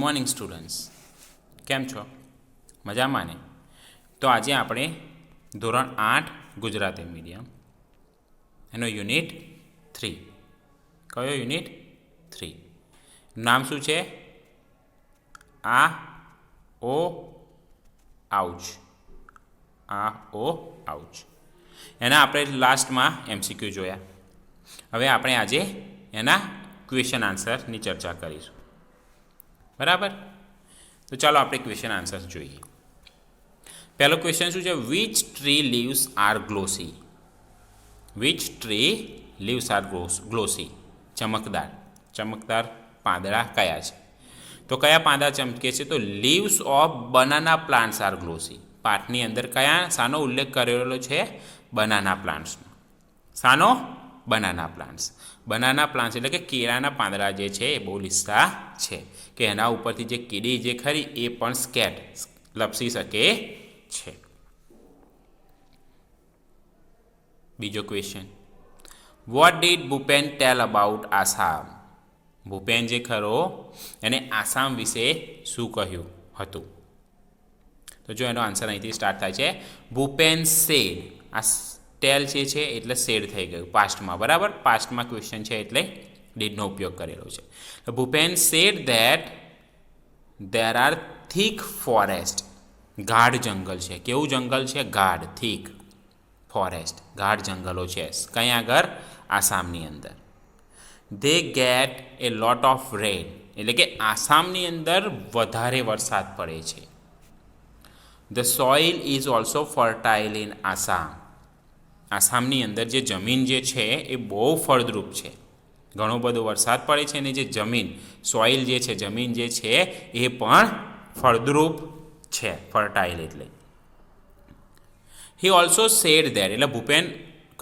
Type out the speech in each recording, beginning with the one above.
Morning students, કેમ છો? મજામાં ને? તો આજે આપણે ધોરણ 8 ગુજરાતી મીડિયમ એનો યુનિટ 3. કયો યુનિટ? 3. નામ શું છે? આ ઓ આઉચ. આ ઓ આઉચ. એના આપણે લાસ્ટમાં MCQ જોયા. હવે આપણે આજે એના ક્વેશ્ચન આન્સરની ચર્ચા કરીશું. બરાબર? તો ચાલો આપણે ક્વેશ્ચન આન્સર જોઈએ. પહેલો ક્વેશ્ચન શું છે? Which tree leaves are glossy? Which tree leaves are glossy? ચમકદાર પાંદડા કયા છે? તો કયા પાંદડા ચમકે છે? તો leaves of banana plants are glossy. પાઠની અંદર શાનો ઉલ્લેખ કરેલો છે? બનાના પ્લાન્ટ્સનો. શાનો? Banana plants. બનાના પ્લાન્ટ્સ એટલે કે કેળાના પાંદડા જે છે એ બહુ લીસા છે કે એના ઉપરથી જે કીડી જે ખરી એ પણ લપસી શકે છે. બીજો question, what did Bhupen tell about Assam? Bhupen જે ખરો એને આસામ વિશે શું કહ્યું હતું? તો જો એનો આન્સર અહીંથી સ્ટાર્ટ થાય છે. ભૂપેન સેડ. આ ટેલ જે છે એટલે સેડ થઈ ગયું પાસ્ટમાં. બરાબર? પાસ્ટમાં ક્વેશ્ચન છે એટલે ડીડનો ઉપયોગ કરેલો છે. તો Bhupen said that there are thick forest. ગાઢ જંગલ છે. કેવું જંગલ છે? ગાઢ. Thick forest. ગાઢ જંગલો છે. કઈ આગળ? આસામની અંદર. They get a lot of rain. એટલે કે આસામની અંદર વધારે વરસાદ પડે છે. The soil is also fertile in Assam. આસામની અંદર જે જમીન જે છે એ બહુ ફળદ્રુપ છે. ઘણો બધો વરસાદ પડે છે અને જે જમીન સોઇલ જે છે જમીન જે છે એ પણ ફળદ્રુપ છે. ફર્ટાઇલ એટલે. He also said there. એટલે ભૂપેન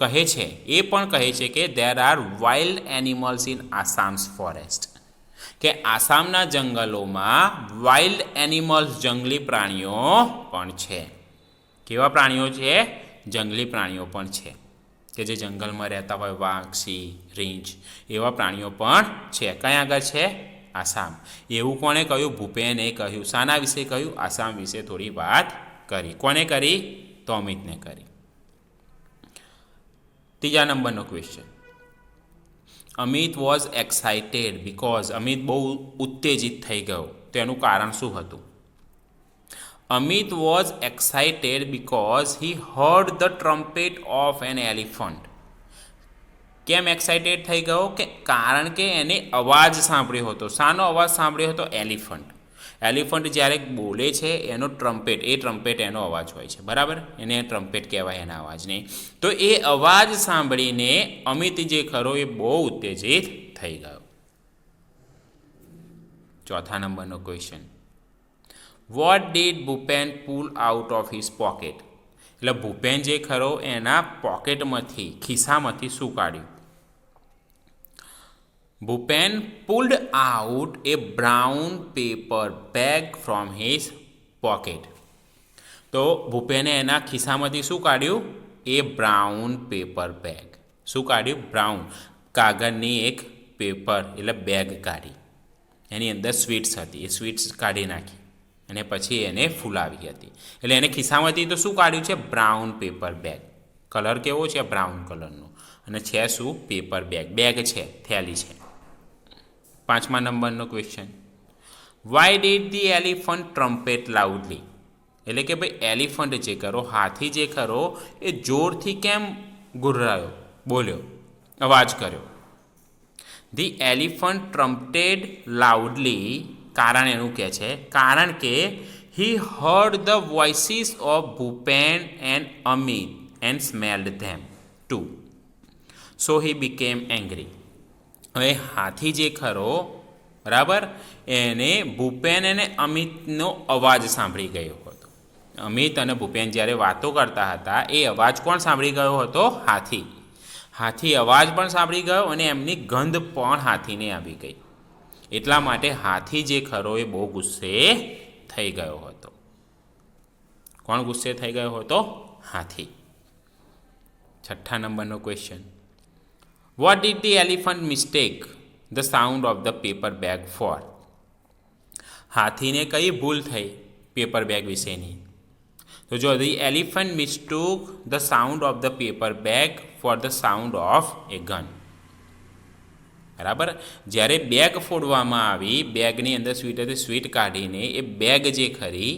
કહે છે, એ પણ કહે છે કે there are wild animals in Assam's forest. કે આસામના જંગલોમાં વાઇલ્ડ એનિમલ્સ જંગલી પ્રાણીઓ પણ છે. કેવા પ્રાણીઓ છે? જંગલી પ્રાણીઓ પણ છે કે જે જંગલમાં રહેતા હોય. વાઘ, સિંહ, રીંછ એવા પ્રાણીઓ પણ છે. કયા આગળ છે? આસામ. એવું કોણે કહ્યું? ભૂપેને કહ્યું. શાના વિશે કહ્યું? આસામ વિશે થોડી વાત કરી. કોને કરી? તો અમિતને કરી. ત્રીજા નંબરનો question, Amit was excited because. Amit બહુ ઉત્તેજિત થઈ ગયો. તેનું કારણ શું હતું? Amit was excited because he heard the trumpet of an elephant. કેમ એક્સાઇટેડ થઈ ગયો? કે કારણ કે એને અવાજ સાંભળ્યો હતો. શાનો અવાજ સાંભળ્યો હતો? એલિફન્ટ. એલિફન્ટ જ્યારે બોલે છે એનો ટ્રમ્પેટ, એ ટ્રમ્પેટ એનો અવાજ હોય છે. બરાબર? એને ટ્રમ્પેટ કહેવાય એના અવાજને. તો એ અવાજ સાંભળીને અમિત જે ખરો એ બહુ ઉત્તેજિત થઈ ગયો. ચોથા નંબરનો question, what did Bhupen pull out of his pocket? એટલે ભૂપેન જે ખરો એના પોકેટમાંથી, ખિસ્સામાંથી શું કાઢ્યું? Bhupen pulled out a brown paper bag from his pocket. તો ભૂપેને એના ખિસ્સામાંથી શું કાઢ્યું? A brown paper bag. શું કાઢ્યું? બ્રાઉન કાગળની એક પેપર એટલે બેગ કાઢી. એની અંદર સ્વીટ્સ હતી. એ સ્વીટ્સ કાઢી નાખી અને પછી એને ફૂલાવી હતી. એટલે એને ખિસ્સામાંથી તો શું કાઢ્યું છે? Brown paper bag. કલર કેવો છે? બ્રાઉન કલરનો. અને છે શું? Paper bag. બેગ છે, થેલી છે. પાંચમા નંબરનો question, why did the elephant trumpet loudly? એટલે કે ભાઈ એલિફન્ટ જે ખરો, હાથી જે ખરો એ જોરથી કેમ ગુર્રાયો, બોલ્યો, અવાજ કર્યો? The elephant trumpeted loudly. કારણ એનું કહે છે, કારણ કે he heard the voices of Bhupen and Amit and smelled them too so he became angry. હવે હાથી જે ખરો, બરાબર, એને ભૂપેન અને અમિતનો અવાજ સાંભળી ગયો હતો. અમિત અને ભૂપેન જ્યારે વાતો કરતા હતા એ અવાજ કોણ સાંભળી ગયો હતો? હાથી. હાથી અવાજ પણ સાંભળી ગયો અને એમની ગંધ પણ હાથીને આવી ગઈ. એટલા માટે હાથી જે ખરો એ બહુ ગુસ્સે થઈ ગયો હતો. કોણ ગુસ્સે થઈ ગયો હતો? હાથી. છઠ્ઠા નંબરનો question, what did the elephant mistake the sound of the paper bag for? હાથીને કઈ ભૂલ થઈ પેપર બેગ વિશેની? તો જો the elephant mistook the sound of the paper bag for the sound of a gun. બરાબર, જ્યારે બેગ ફોડવામાં આવી, બેગની અંદર સ્વીટ હતી, સ્વીટ કાઢીને એ બેગ જે ખરી,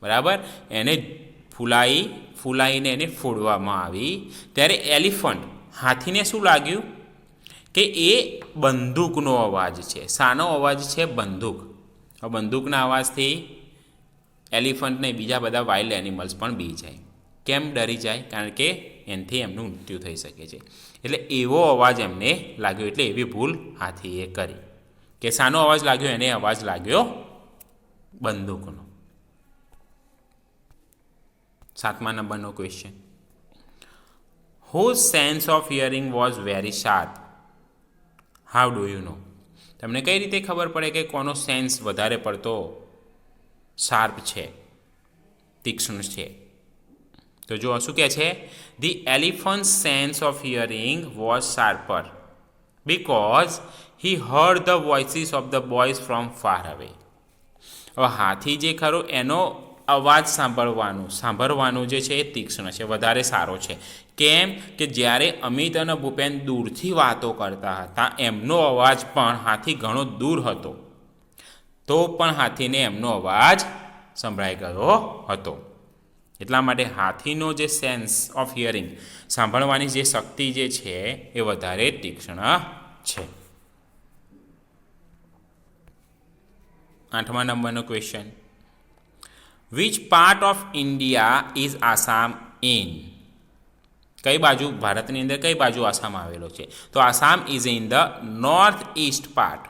બરાબર, એને ફૂલાઈને એને ફોડવામાં આવી, ત્યારે એલિફન્ટ હાથીને શું લાગ્યું કે એ બંદૂકનો અવાજ છે. શાનો અવાજ છે? બંદૂક. બંદૂકના અવાજથી એલિફન્ટને બીજા બધા વાઇલ્ડ એનિમલ્સ પણ બી જાય. કેમ ડરી જાય? કારણ કે એનાથી એમનું મૃત્યુ થઈ શકે છે. એટલે એવો અવાજ એમને લાગ્યો, એટલે એવી ભૂલ હાથીએ કરી કે શાનો અવાજ લાગ્યો? એને અવાજ લાગ્યો બંદૂકનો. 7મા નંબરનો question. Whose sense of hearing was very sharp? How do you know? તમને કઈ રીતે ખબર પડે કે કોનો સેન્સ વધારે પડતો શાર્પ છે, તીક્ષ્ણ છે? તો જો શું કહે છે? The elephant sense of hearing was sharper because he heard the voices of the boys from far away. હવે હાથી જે ખરો એનો અવાજ સાંભળવાનું જે છે એ તીક્ષ્ણ છે, વધારે સારો છે. કેમ કે જ્યારે અમિત અને ભૂપેન દૂરથી વાતો કરતા હતા, એમનો અવાજ પણ હાથી ઘણો દૂર હતો, તો પણ હાથીને એમનો અવાજ સંભળાઈ ગયો હતો. એટલા માટે હાથીનો જે સેન્સ ઓફ હિયરિંગ, સાંભળવાની જે શક્તિ જે છે એ વધારે તીક્ષ્ણ છે. 8મા નંબરનો question. Which part of India is Assam in? કઈ બાજુ, ભારતની અંદર કઈ બાજુ આસામ આવેલો છે? તો Assam is in the north east part.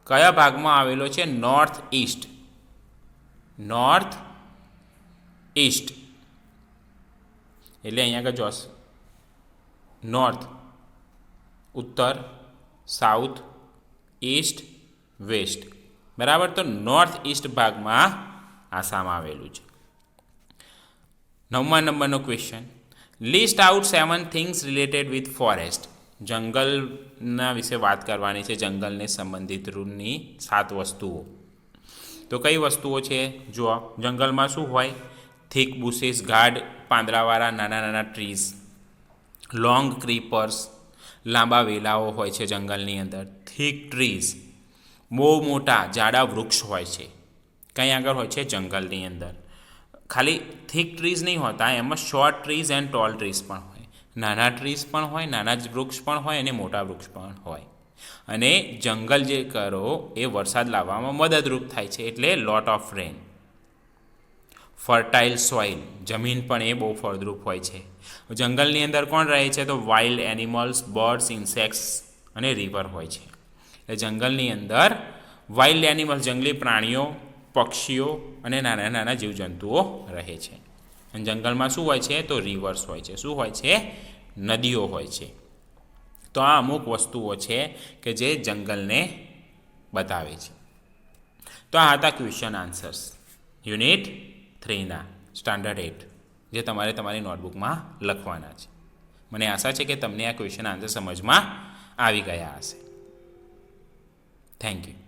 કયા ભાગમાં આવેલો છે? North east. નોર્થ ઇસ્ટ એટલે અહીંયા આગળ જોશ નોર્થ, ઉત્તર, સાઉથ, ઈસ્ટ, વેસ્ટ. બરાબર, તો નોર્થ ઇસ્ટ ભાગમાં આસામ આવેલું છે. 9મા નંબરનો question. List out 7 things related with forest. જંગલના વિશે વાત કરવાની છે, જંગલને સંબંધિત રૂલની 7 વસ્તુઓ. તો કઈ વસ્તુઓ છે? જુઓ, જંગલમાં શું હોય? થીક બુશિસ, ગાઢ પાંદડાવાળા નાના નાના ટ્રીઝ, લોંગ ક્રીપર્સ, લાંબા વેલાઓ હોય છે જંગલની અંદર. થીક ટ્રીઝ, બહુ મોટા જાડા વૃક્ષ હોય છે. કંઈ આગળ હોય છે? જંગલની અંદર. ખાલી થીક ટ્રીઝ નહીં હોતા, એમાં short trees and tall trees પણ હોય. નાના ટ્રીઝ પણ હોય, નાના જ વૃક્ષ પણ હોય અને મોટા વૃક્ષ પણ હોય. અને જંગલ જે કરો એ વરસાદ લાવવામાં મદદરૂપ થાય છે, એટલે લોટ ઓફ રેન. ફર્ટાઇલ સોઇલ, જમીન પણ એ બહુ ફળદ્રુપ હોય છે. જંગલની અંદર કોણ રહે છે? તો વાઇલ્ડ એનિમલ્સ, બર્ડ્સ, ઇન્સેક્ટ્સ અને રિવર હોય છે. એટલે જંગલની અંદર વાઇલ્ડ એનિમલ્સ, જંગલી પ્રાણીઓ, પક્ષીઓ અને નાના નાના જીવજંતુઓ રહે છે. અને જંગલમાં શું હોય છે? તો રિવર્સ હોય છે. શું હોય છે? નદીઓ હોય છે. તો આ અમુક વસ્તુઓ છે કે જે જંગલને બતાવે છે. તો આ હતા ક્વેશ્ચન આન્સર્સ યુનિટ 3ના સ્ટાન્ડર્ડ 8, જે તમારે તમારી નોટબુકમાં લખવાના છે. મને આશા છે કે તમને આ ક્વેશ્ચન આન્સર સમજમાં આવી ગયા હશે. Thank you.